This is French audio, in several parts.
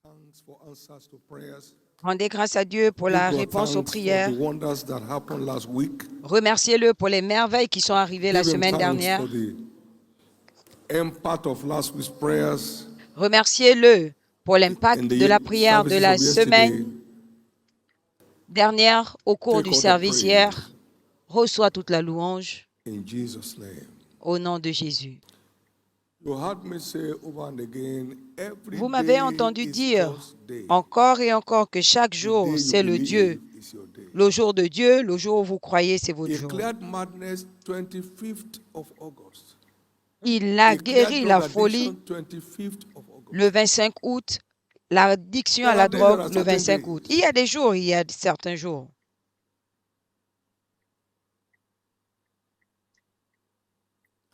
Thanks for answers to prayers. Rendez grâce à Dieu pour la Give God réponse aux thanks for prières. the wonders that happened last week. Remerciez-le pour les merveilles qui sont arrivées la Give him semaine thanks dernière. for the impact of last week's prayers Remerciez-le pour l'impact in de la the prière de services la of yesterday. semaine dernière au cours Take du all the service hier. praise Reçois toute la louange in Jesus' name. au nom de Jésus. You heard me say over and again, every Vous m'avez day entendu is dire God's day. encore et encore que chaque The jour, day you c'est le Dieu. believe is your day. Le jour de Dieu, le jour où vous croyez, c'est votre He jour. cleared madness 25th of August. Il a He cleared guéri la drug folie addiction 25th of August. le 25 août, l'addiction à There la are days, there drogue are le certain 25 août. days. Il y a des jours, il y a certains jours.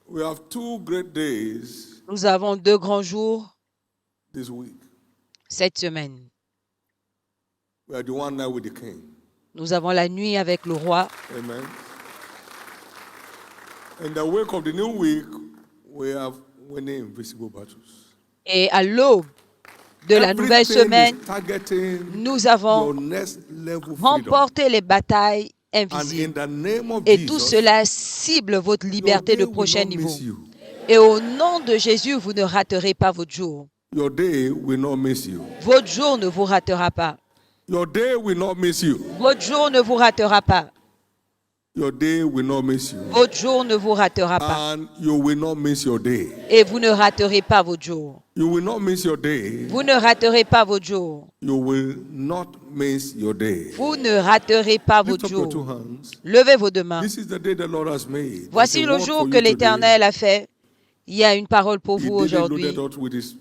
We have two great days Nous avons 2 grands jours this week. cette semaine. We are the one night with the King. Nous avons la nuit avec le roi. Amen. In the wake of the new week, we have winning invisible battles. Et à l'aube de la nouvelle Everything semaine, is targeting nous your avons next level freedom. remporté les batailles And in invisibles. the name of Et tout Jesus, cela cible votre your liberté day de will prochain not niveau. miss you. Et au nom de Jésus, vous ne raterez pas votre jour. Your day will not miss you. Votre jour ne vous ratera pas. Your day will not miss you. Votre jour ne vous ratera pas. Your day will not miss you. Votre jour ne vous ratera pas. And you will not miss your day. Et vous ne raterez pas votre jour. You will not miss your day. Vous ne raterez pas votre jour. You will not miss your day. Vous ne raterez pas Lift votre up your two jour. hands. Levez vos deux mains. This is the day the Lord has made. Voici There's a le word jour for que you today. l'Éternel a fait. Il y a une parole pour He vous daily aujourd'hui. loaded us with his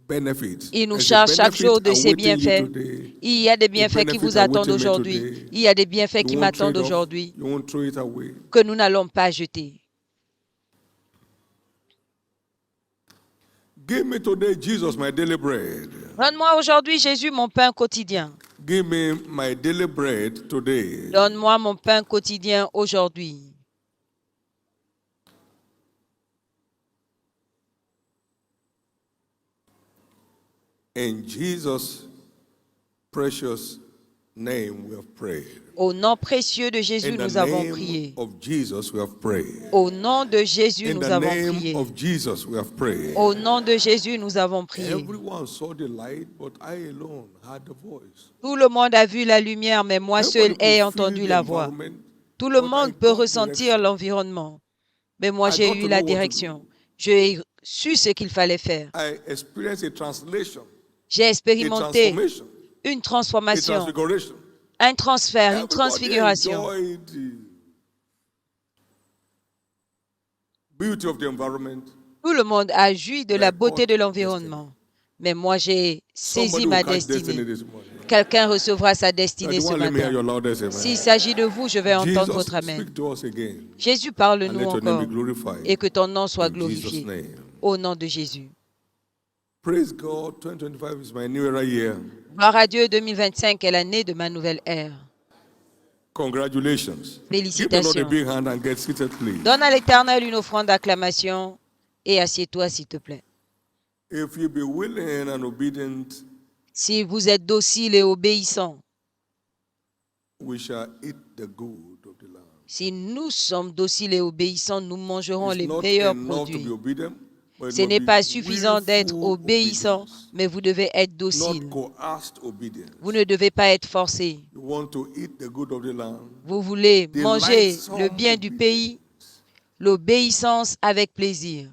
benefits. Il nous There's a charge chaque benefit jour de ses awaiting you bienfaits. today. Il y a des bienfaits qui benefit vous attendent awaiting me aujourd'hui. today. Il y a des bienfaits You qui won't m'attendent trade off. aujourd'hui You won't throw it away. que nous n'allons pas jeter. Give me today, Jesus, my daily bread. Donne-moi aujourd'hui, Jésus, mon pain quotidien. Give me my daily bread today. Donne-moi mon pain quotidien aujourd'hui. In Jesus' precious name we have prayed. Au nom précieux de Jésus, In the nous avons name prié. of Jesus we have prayed. Au nom de Jésus, In nous the avons name prié. of Jesus we have prayed. Au nom de Jésus, nous avons prié. Everyone saw the light, but I alone had the voice. Tout le monde a vu la lumière, mais moi seul Everybody ai could feel entendu the la voix. environment, Tout le but I monde peut got ressentir direction. l'environnement, mais moi I j'ai got eu to la know what to direction. J'ai su ce qu'il fallait faire. I experienced a translation, J'ai a expérimenté transformation, une a transformation, transfiguration. un transfert, une Everybody transfiguration. enjoyed the beauty of the environment. Tout le monde a joui de But I la beauté caught de l'environnement. Mais moi j'ai saisi Somebody ma will catch destiny destinée. this morning. Quelqu'un recevra sa destinée ce Everyone, let me hear your matin. loudest amen. S'il s'agit de vous, je vais entendre Jesus, votre amen. speak to us again. Jésus, And parle-nous let your name be encore glorified. et que ton nom soit In Jesus' glorifié. name. Au nom de Jésus. Praise God. 2025 is my new era year. Gloire à Dieu, 2025 est l'année de ma nouvelle ère. Congratulations. Give the Lord a Félicitations. big hand and get seated, please. Donne à l'Éternel une offrande d'acclamation et assieds-toi, s'il te plaît. If you be willing and obedient, Si vous êtes docile et obéissant, we shall eat the good of the land. si nous sommes dociles et obéissants, nous mangerons It's les not meilleurs enough to be produits. obedient, but it Ce must n'est be pas suffisant d'être willful obéissant, obedience, mais vous devez être not docile. coerced obedience. Vous ne devez pas être forcé. You want to eat the good of the land. Vous voulez manger Delightsome le bien du pays, obedience. l'obéissance avec plaisir.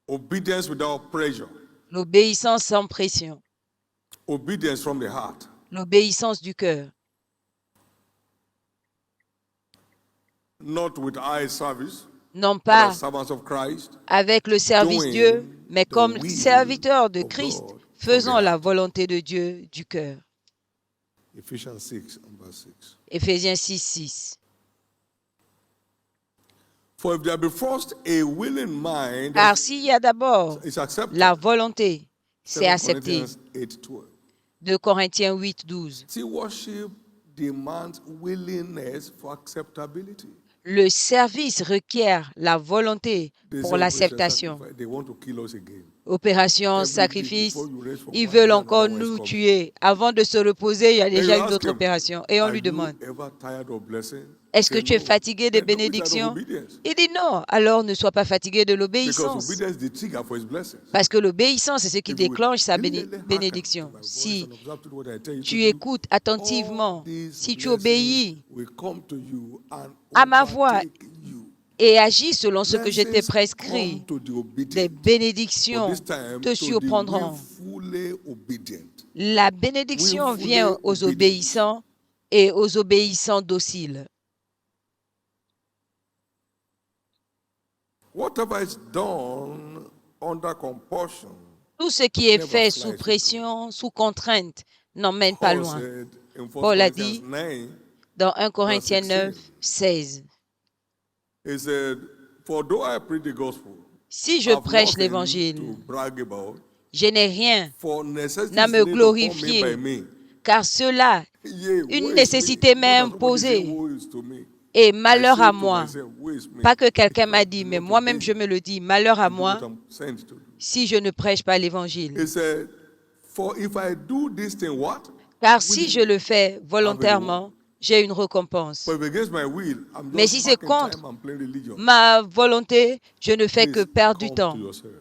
Obedience without pressure. L'obéissance sans pression. Obedience from the heart. L'obéissance du cœur. Not with eye service, Non but pas as servants of Christ. avec le service Doing Dieu, mais the comme will serviteur de of Christ, God from faisant the la heart. volonté de Dieu du cœur. Ephesians 6 and verse 6. Éphésiens 6, 6. For if there be first a willing mind, Car s'il y a d'abord it's accepted. la volonté, c'est 2 accepté. Corinthians 8:12. 2 Corinthiens 8, 12. See, worship demands willingness for acceptability. Le service requiert la volonté They pour say l'acceptation. they want to kill us again. Opération Every day sacrifice, before you rest from ils one veulent day, encore another one is nous coming. tuer. Avant de se reposer, il y a And déjà you une ask autre him, opération. Et on are lui demande, you ever tired of blessing? est-ce que Say tu es no. fatigué des Then don't be tired of bénédictions? obedience. Il dit non. Alors ne sois pas fatigué de Because l'obéissance. obedience is the trigger for his blessings. Parce que l'obéissance, c'est ce qui If you will déclenche sa really hearken to bénédiction. my voice Si and observe to what I tell you to tu do, écoutes all attentivement, these si tu blessings obéis will come to you and à ma voix overtake you. et agis selon ce que je t'ai Blessings prescrit, come to the des obedient. But bénédictions this time, te to the surprendront. willfully obedient. La bénédiction Willfully vient aux obedient. obéissants et aux obéissants dociles. Whatever is done under compulsion, Tout ce qui est never fait flies sous with pression, sous contrainte, n'emmène pas Paul loin. said in 1 Paul a Corinthians dit 9, dans 1 Corinthiens 9, 16. 16, he said, For though I preach the gospel, si je I have prêche nothing l'évangile, to brag about, je n'ai rien for necessity à is me laid upon me by glorifier, me. car cela, Yea, woe une is me. nécessité Not m'est that somebody say, imposée, woe is to me. et I malheur say à to moi. myself, woe is me. Pas que quelqu'un If m'a I dit, do mais not moi-même obey je me le dis, malheur à and do moi what I'm sent to do. si je ne prêche pas l'évangile. He said, For if I do this thing, what? Car si je Willingly, le fais have a reward. volontairement, j'ai une récompense. But if against my will, I'm Mais si just c'est marking contre time and playing religion. ma volonté, je ne fais que Please perdre du come temps to yourself.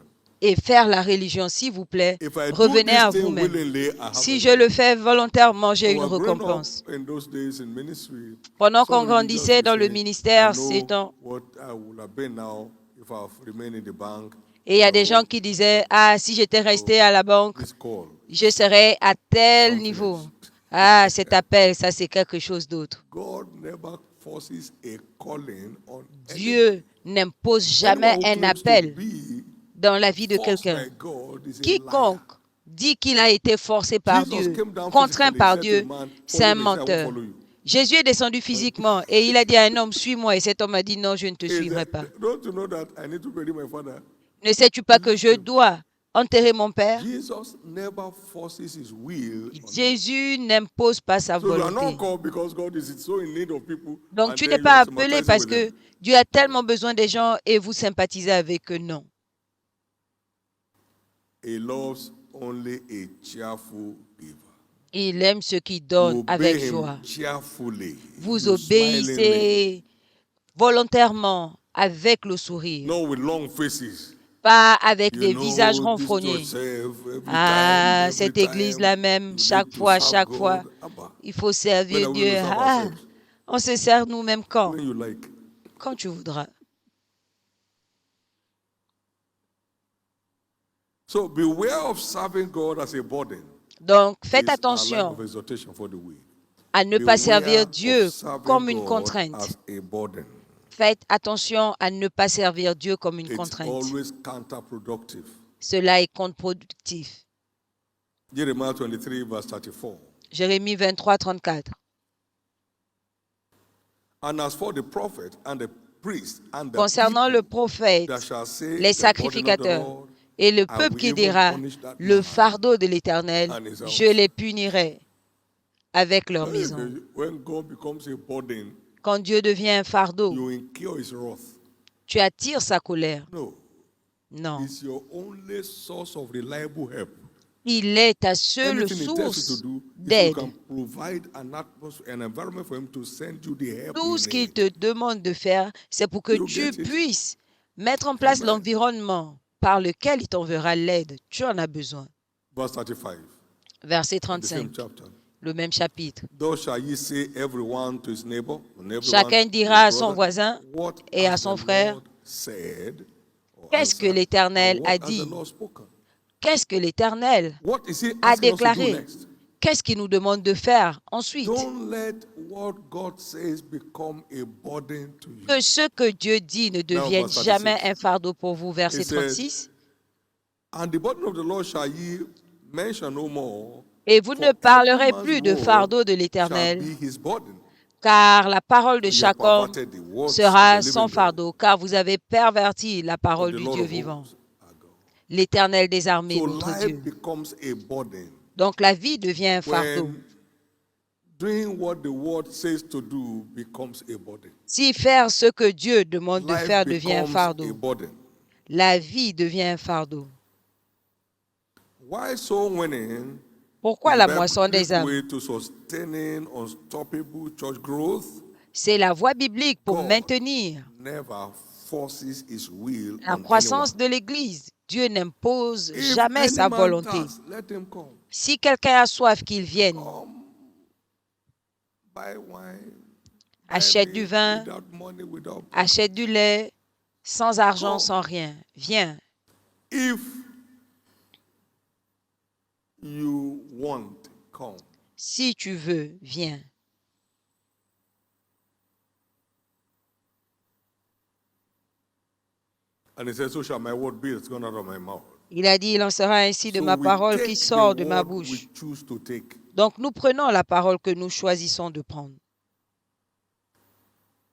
et faire la religion, s'il vous plaît. If I do Revenez this à thing vous-même. willingly, I have Si a je le reward. fais volontairement, j'ai So une we're growing up récompense. in those days in ministry. Pendant qu'on Some religious grandissait will dans le say, I ministère, know ces temps, what I would have been now if I have remained in the bank. et il y a I des gens hope qui disaient, that ah, si j'étais resté à la banque, this call je serais à tel something niveau. else. Ah, cet appel, ça c'est quelque chose d'autre. God never forces a calling on anybody. Dieu n'impose jamais Anyone who un claims to appel be dans la vie de forced quelqu'un. by God is a liar. Quiconque dit qu'il a été forcé par Jesus Dieu, came down contraint physically, par said to a Dieu, man, c'est un follow me, he said, I won't menteur. follow you. Jésus est descendu physiquement et il a dit à un homme, suis-moi. Et cet homme a dit, non, je ne te He suivrai said, pas. don't you know that I need to bury my father? Ne sais-tu pas que je dois enterrer mon père? Jesus never forces his will on you. Jésus n'impose pas sa So you are not volonté. called because God is so in need of people. Donc And tu then n'es you pas are appelé sympathizing parce with que them. Dieu a tellement besoin des gens et vous sympathisez avec eux. Non. He loves only a cheerful giver. Il aime ceux qui You donnent obey avec him joie. cheerfully. Vous You smilingly. obéissez volontairement avec le sourire, Not with long faces. pas avec You des visages know, this church renfrognés. serve every Ah, time, cette every église-là time. même, You chaque need to fois, serve chaque fois, God. Abba. il faut When servir are we Dieu. going to serve Ah, ourselves? on se sert nous-mêmes quand? When you like. Quand tu voudras. So beware of serving God as a burden. Donc, faites Is our line attention of exhortation for the week. à ne pas servir Beware Dieu of serving comme une God contrainte. as a burden. Faites attention à ne pas servir Dieu comme une It's contrainte. always counterproductive. Cela est contre-productif. Jeremiah 23, verse 34. Jérémie 23, 34. And as for the prophet and the priest and the Concernant le people prophète, that shall say, les the burden of the sacrificateurs Lord, et le I peuple will qui even dira, punish that le man fardeau de l'Éternel, and his je house. les punirai avec leur maison. When God becomes a burden, Quand Dieu devient un fardeau, you incur his wrath. tu attires sa colère. No, Non, it's your only source of reliable help. il est ta seule Anything he tells you to source do, if you d'aide. can provide an atmosphere, an environment for him to send you the help Tout you ce qu'il need. te demande de faire, c'est pour que You tu get it. puisses mettre en place Amen. l'environnement par lequel il t'enverra l'aide. Tu en as besoin. Verse 35, Verset in the same 35, chapter. le même chapitre. Thus shall ye say everyone to his neighbor, and everyone Chacun to dira à his son brother, voisin what et à has son the frère, Lord said, or qu'est-ce que answered, l'Éternel and a what has the dit? Lord spoken? Qu'est-ce que l'Éternel What is he a asking us to do déclaré? next? Qu'est-ce qu'il nous demande de faire ensuite? Don't let what God says become a burden to you. Que ce que Dieu dit ne devienne verse 36. jamais un fardeau pour vous. Verset He said, 36. And the burden of the Lord shall ye mention no more, Et vous for ne parlerez every plus man's de word fardeau de shall l'Éternel, be his burden. car la parole de You have chaque homme perverted the words of sera the sans living God, fardeau, car vous avez perverti la of parole the du Lord Dieu of vivant, hosts, our God. l'Éternel des armées, So notre life Dieu. becomes a burden Donc la vie devient un fardeau. when doing what the word says to do becomes a burden. Si faire ce que Dieu demande de Life faire devient un becomes a fardeau, burden. la vie devient un fardeau. Why soul winning Pourquoi is la the moisson des biblical âmes? way to sustaining unstoppable church growth. C'est la voie biblique pour God maintenir never forces his will la on croissance anyone. de l'Église. Dieu n'impose If jamais sa any man volonté. thirsts, let him come. Si quelqu'un a soif, qu'il vienne, Come, buy wine, buy achète du meat vin, without money, without price. achète du lait, sans argent, Come. sans rien. Viens. If you want, come. Si tu veux, viens. And he said, so shall my word be that's gone out of my mouth. Il a dit, il en sera ainsi de So ma we parole take qui the sort de ma word we bouche. choose to take. Donc nous prenons la parole que nous choisissons de prendre.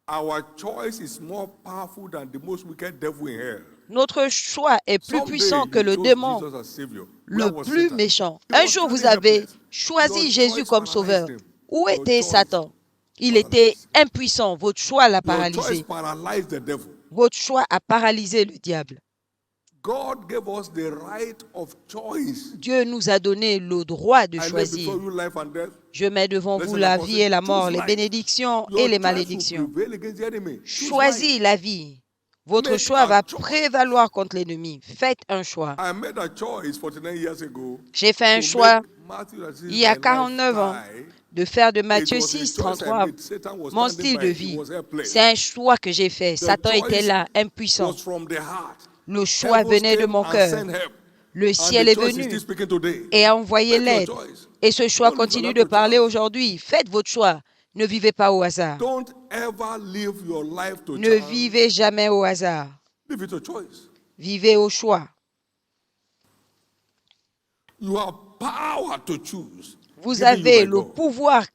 Our choice is more powerful than the most wicked devil in hell. Notre choix est plus Someday puissant que you le chose démon Jesus as Savior. le Where was plus Satan? méchant. He Un was jour, vous totally avez helpless. choisi Your Jésus choice comme paralyzed sauveur. him. Où Your était choice Satan? Il était impuissant. Votre choix l'a Your choice paralysé. paralyzed the devil. Votre choix a paralysé le diable. God gave us the right of choice. Dieu nous a donné le droit de I lay choisir. before you life and death. Je mets devant vous Listen, la Apostle, vie et la mort, choose les life. bénédictions Your et les choice malédictions. will prevail against the enemy. Choose Choisis life. la vie. Votre Make choix a va choice. prévaloir contre l'ennemi. Faites un choix. I made a choice 49 years ago J'ai fait un to choix make Matthew as il y a my 49 ans lifestyle. de faire de It Matthieu was a 6, choice I 33 made. Satan was mon standing style by. de He vie. was helpless. C'est un choix que j'ai fait. The Satan était choice là, impuissant. was from the heart. Le choix Heavens venait de came mon and cœur. sent help. Le And ciel the est choice is venu still speaking today. et a envoyé Make your l'aide. choice. Et ce choix Don't live your continue life de to parler chance. aujourd'hui. Faites votre choix. Ne vivez pas au hasard. Don't ever live your life to Ne chance. vivez jamais au hasard. Live it a choice. Vivez au choix. You have power to choose. Vous given you avez by le God. pouvoir de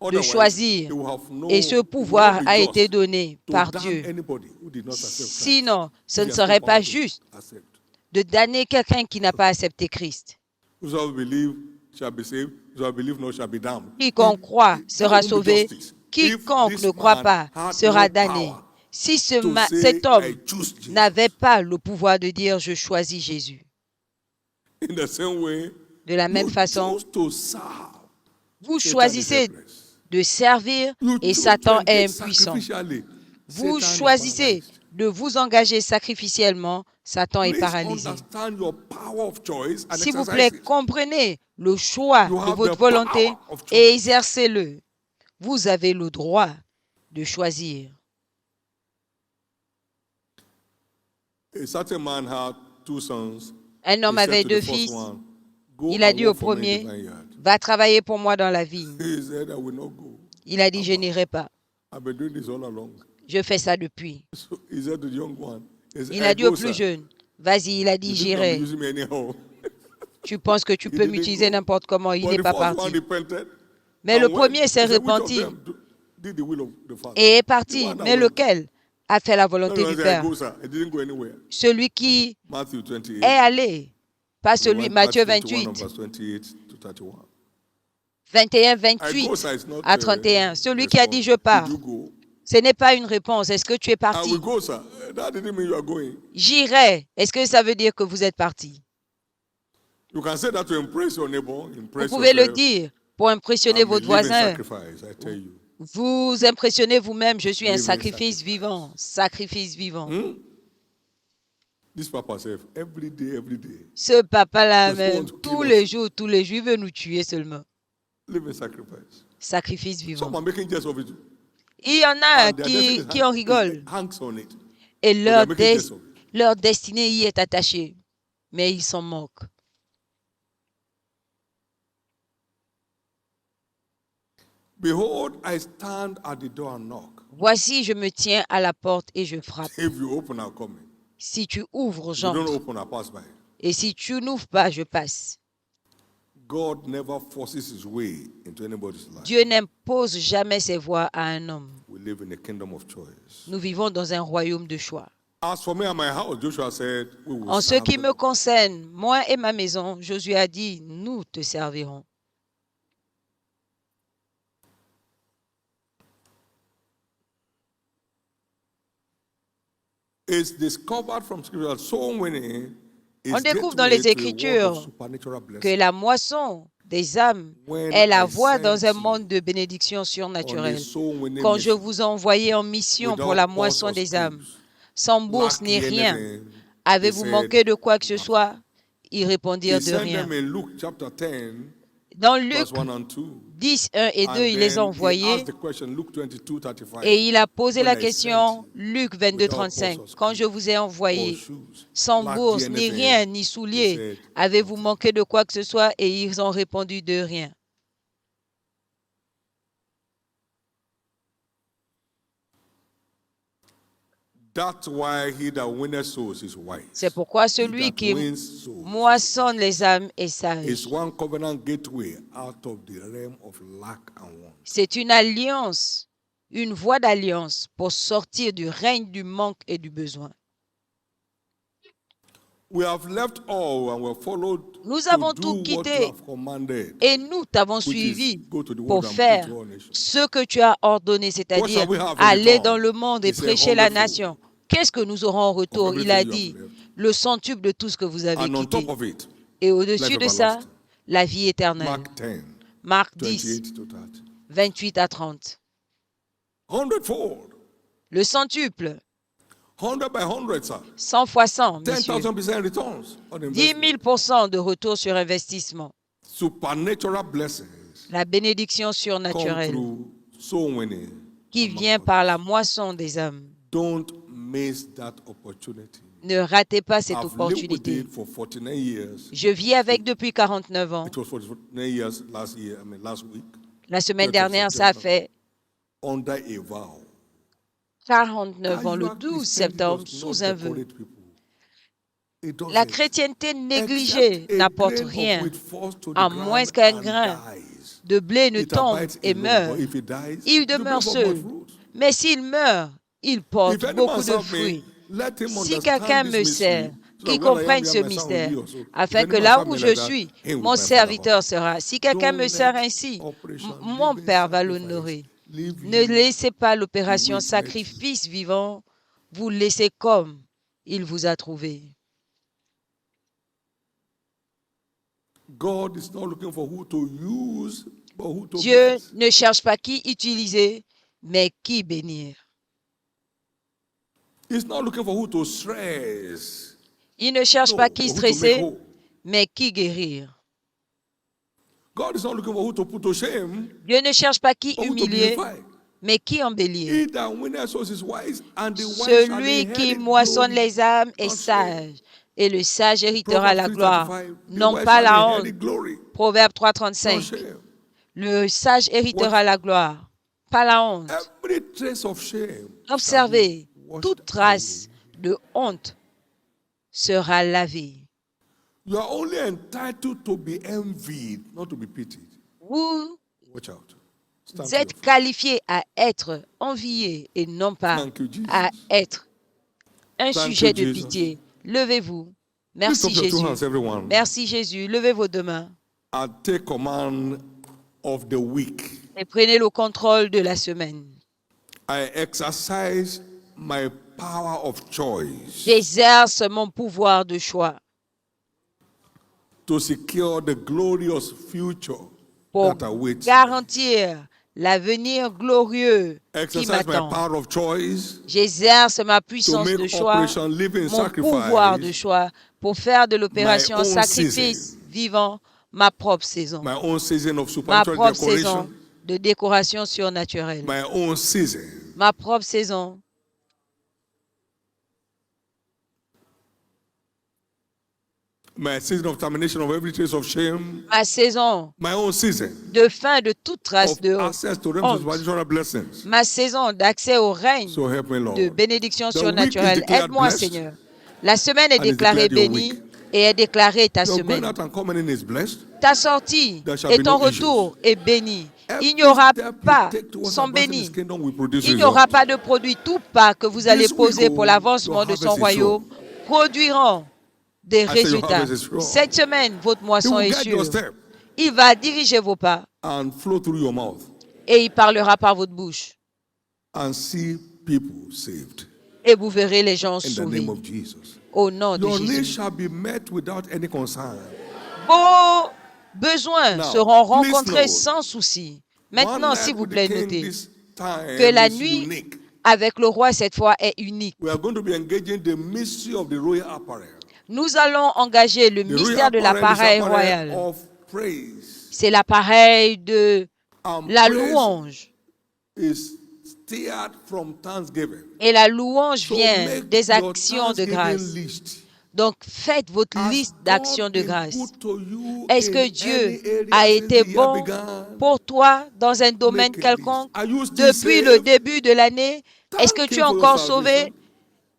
Otherwise, choisir. you will have no, Et ce you will pouvoir not be a just été donné to par damn Dieu. anybody who did not accept Christ. Sinon, ce If ne you have serait no pas power to juste accept. de damner quelqu'un qui n'a pas accepté Christ. Whosoever believe shall be saved, whosoever believe not shall be damned. Quiconque croit That sera won't be sauvé. justice. Quiconque If ne this croit man pas had sera no damné. power Si to say, cet I homme choose Jesus. n'avait pas le pouvoir de dire « je choisis Jésus », In the same way, de la même you façon, choose to serve. vous Satan is choisissez helpless. de servir You et choose Satan to est engage impuissant. sacrificially. Vous Satan is choisissez paralyzed. de vous engager sacrificiellement, Satan est Please paralysé. understand your power of choice and S'il vous exercise plaît, it. comprenez le choix You de have votre the volonté power of choice. et exercez-le. Vous avez le droit de choisir. A certain man had two sons. Un homme He said avait to deux the first fils. one, "Go Il a and dit au work for me in the premier, vineyard." va travailler pour moi dans la vigne. He said, "I will not go. Il a dit, je n'irai pas. I've been doing this all along." Je fais ça depuis. So he said to the young one, he said, Il "I a dit au go, plus sir. jeune, vas-y, il a dit, You think you'll be j'irai. using me anyhow?" Tu penses que tu He peux didn't m'utiliser go. n'importe comment. Il But n'est the pas first one parti. repented. Mais le And went. premier s'est He said, "Which of repenti them did the will of the Father?" et est The parti. one that Mais went. lequel a fait la No, volonté no, du he said, "I Père? go, sir." He didn't go anywhere. Celui qui Matthew 28. est allé, pas He celui, went Matthieu Matthew 21 28, verse 28 to 31. 21, I go, 28 sir, is not à 31. Celui qui a dit, response. je pars, Did you go? ce n'est pas une réponse. Est-ce que tu es I parti? will go, sir. That didn't mean you are going. J'irai. Est-ce que ça veut dire que vous êtes parti? You can say that to impress your neighbor, Vous impress pouvez le yourself. dire pour impressionner I'm a votre living voisin. sacrifice, I tell you. Vous impressionnez vous-même. Je suis un Living sacrifice sacrifice. vivant. Sacrifice vivant. This papa said, every day, Ce papa-là, Parce qu'on même, te tous kill les us. jours, il veut nous tuer seulement. living sacrifice. Sacrifice vivant. Some are making jest of it. Il y en a And their destiny qui en rigolent. hangs on it. Et But they are making jest of it. leur destinée y est attachée. Mais ils s'en moquent. Behold, I stand at the door and knock. Voici, je me tiens à la porte et je frappe. If you open, I'll come in. Si tu ouvres, If you don't j'entre. open, I'll pass by. Et si tu n'ouvres pas, je passe. God never forces his way into anybody's life. Dieu n'impose jamais ses voies à un homme. We live in a kingdom of choice. Nous vivons dans un royaume de choix. As for me and my house, Joshua said, we will En ce serve qui the me Lord. concerne, moi et ma maison, Josué a dit, nous te servirons. It's discovered from Scripture that soul winning is On découvre dans les gateway to a world of Écritures supernatural que blessing. la moisson des âmes When est la I voie dans un sent monde de bénédictions on a surnaturelles. soul winning Quand je mission, vous ai envoyé en mission pour la without moisson pause or des âmes, screws, sans bourse ni lacking rien, anything, they avez-vous said manqué de quoi que ce nothing. soit? Ils répondirent He de sent rien. them in Luke chapter 10, Dans Luc verse 1 and 2. 10, 1 et 2, And il les a then he envoyés asked the question, Luke 22, 35. et il a posé When la I sent question, you Luc 22, without pause 35, or quand je screws vous ai or envoyé shoes, sans lacked bourse, ni anything, rien, ni he souliers, said, avez-vous nothing. manqué de quoi que ce soit? Et ils ont répondu de rien. That's why he that winneth souls is wise. C'est pourquoi He celui that qui wins souls moissonne les âmes est is sage. one covenant gateway out of the realm of lack and want. C'est une alliance, une voie d'alliance pour sortir du règne du manque et du besoin. We have left all and we have followed Nous to avons do tout what you quitté have commanded, et nous t'avons which is suivi go to the pour world and preach faire to all nations. ce que tu as ordonné, What c'est-à-dire shall we have in aller return? dans le monde et He said, prêcher la hundredfold nation. Qu'est-ce que nous aurons en of retour? Il everything a you have dit left. le centuple de tout ce que vous avez And on top quitté. of it, Et au-dessus life de ça, everlasting. la vie éternelle. Mark 10, Marc 10, 28 to 30. 28 à 30. Hundredfold. Le centuple, 100 by 100, sir. 100 fois 100, monsieur. 10,000% returns on 10 investment. 000% de retour sur investissement. Supernatural blessings La bénédiction come surnaturelle through soul winning. qui among vient others. par la moisson des âmes. Don't miss that opportunity. Ne ratez pas cette I've lived with opportunité. it for 49 years. Je vis avec depuis 49 ans. It was 49 years last week. La semaine 12th of dernière, ça September, fait under a vow. 49 ans, le Casual 12 Christianity septembre, does not sous un vœu. decorate people. It La doesn't. chrétienté négligée Except a n'apporte grain of rien, wheat falls to the à ground moins qu'un and grain dies. de blé ne It tombe abides et alone, meurt. but if it dies, Il it will demeure bring forth seul. much fruit. Mais s'il meurt, il porte If any beaucoup man de serve me, fruits. let him Si understand quelqu'un this me mystery, sert, so qu'il that where I am, comprenne there ce my son will mystère, be also. If afin any que man là serve où me je like that, suis, him will mon my Father serviteur honor. sera. Si quelqu'un Don't me sert let ainsi, Operation mon Living Père va Sacrifice l'honorer. leave Ne you laissez pas the l'opération way it met you. sacrifice vivant vous laisser comme il vous a trouvé. God is not looking for who to use, but who to Dieu bless. ne cherche pas qui utiliser, mais qui bénir. He's not looking for who to stress, Il ne cherche no, pas but qui who to make stresser, whole. mais qui guérir. God is not looking for who to put to shame, Dieu ne cherche pas qui but who to humilier, glorify. mais qui embellir. He that winneth souls is wise, and the wise shall Celui qui inherit moissonne glory. les âmes est Not shame. sage, et le sage héritera Proverbs la gloire, 3:35, the non wise pas shall la honte. inherit glory, Proverbe not 3,35. shame. Le sage héritera la gloire, pas la honte. Every trace of shame shall Observez, be washed toute away. trace de honte sera lavée. You are only entitled to be envied, not to be pitied. Vous Watch out. Stand to your êtes feet. qualifié à être envié et non pas Thank you, Jesus. à être un Thank sujet you, de Jesus. pitié. Levez-vous. Lift Merci up your two Jésus. hands, everyone, Merci Jésus. Levez vos deux mains and take command of the week. et prenez le contrôle de la semaine. I exercise my power of choice J'exerce mon pouvoir de choix to secure the glorious future pour that awaits me. garantir l'avenir glorieux qui Exercise my m'attend. power of choice J'exerce ma to puissance de make choix, Operation Living mon pouvoir de Sacrifice choix pour faire de l'opération own sacrifice season. vivant ma propre saison. my own season of Ma supernatural propre saison decoration, de décoration surnaturelle. my own season Ma propre saison my season of termination of every trace of shame, ma saison my own season de fin de toute trace of de access to realms of honte, supernatural blessings. ma saison d'accès au règne So help me, Lord. de bénédiction The week is surnaturelle. declared Aide-moi, blessed, Seigneur. La semaine est and is déclarée declared your bénie week. et est déclarée ta Your going semaine. out and coming in is blessed. Ta sortie There shall et be ton no retour est béni. Every Il n'y aura step you pas, take towards sont advancing His bénis. kingdom will produce Il n'y aura results. pas de produit. Tout pas que vous allez This week, poser pour oh, l'avancement your de son harvest is royaume produiront des I say your résultats. harvest is sure. Cette semaine, votre He moisson will est guide your sûre. step Il va diriger vos pas and flow through your mouth et il parlera par votre bouche. and see people saved. et vous verrez les gens in the sauvés name of Jesus. au nom de Your needs Jésus. shall be met without any concern. Vos besoins Now, seront please rencontrés note, sans souci. One Maintenant, night s'il vous with the plaît, king notez this time que la is nuit unique. avec le roi cette fois est unique. We are going to be engaging the mystery of the royal apparel. Nous allons engager le The mystère royal de apparel is l'appareil apparel royal. of praise. C'est l'appareil de And la praise louange. is steered from thanksgiving. Et la louange So vient make des your actions de thanksgiving grâce. list. Donc, faites votre Has liste God d'actions de been grâce. good to you Est-ce in que Dieu any area a since été the year bon began? pour toi dans un domaine Make a list. quelconque Are you still depuis le saved? début de l'année? Est-ce que Thank tu es him for your encore sauvé? salvation.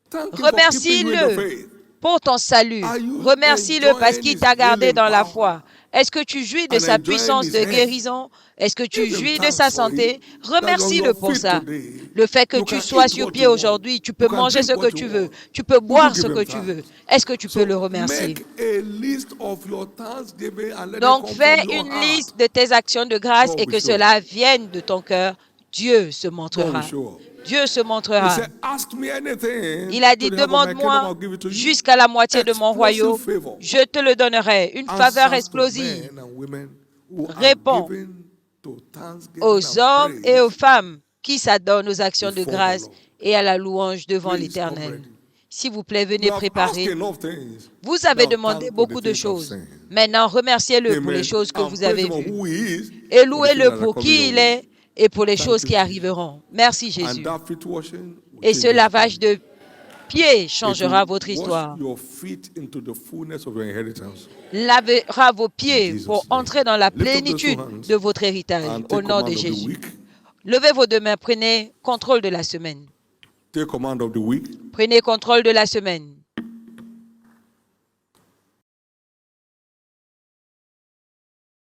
Thank him for keeping you in the Remercie-le faith. pour ton salut. Are you Remercie-le parce enjoying qu'il his t'a gardé healing dans la power foi. Est-ce que tu jouis de and sa enjoying puissance his de health? guérison? Est-ce que tu Give him jouis de thanks sa for it. santé? That on Remercie-le your pour feet ça. today, Le fait que you tu can sois eat sur what pied you want. aujourd'hui, tu You peux can manger drink ce que what tu you veux. want. Tu peux Would you boire give ce him que tu thanks? veux. Est-ce que tu So peux le remercier? make a list of your thanksgiving and let it Donc, come fais from your une heart. liste de tes actions de grâce God et will que show cela up. vienne de ton cœur. Dieu se God will montrera. show up. Dieu se He montrera. said, ask me anything Il a to dit, the half of my kingdom, demande-moi I'll give it to you. jusqu'à la moitié de mon Explosive royaume, favor. je te le donnerai. Une faveur Answers to explosive men and women who are répond given to thanksgiving aux and hommes et aux praise femmes qui s'adonnent aux actions de before the grâce Lord. et à la louange devant Please come l'Éternel. ready. S'il vous plaît, You venez have asked préparer. enough things. Vous avez Now demandé thank for the beaucoup de things I've choses. seen. Maintenant, remerciez-le pour les Amen. choses que And vous praise avez him for vues. who he is, Et for the louez-le things that are pour coming qui your il way. est et pour les Thank choses you, qui Jesus. arriveront. Merci And Jésus. that feet washing will Et change ce your lavage story. de pieds It changera will votre wash histoire. your feet into the fullness of your inheritance. Lavera vos In pieds Jesus' pour name. entrer dans la Lift up those two plénitude hands de votre héritage and au take nom de command of the Jésus. week. Levez vos deux mains, prenez contrôle de la semaine. Take command of the week. Prenez contrôle de la semaine.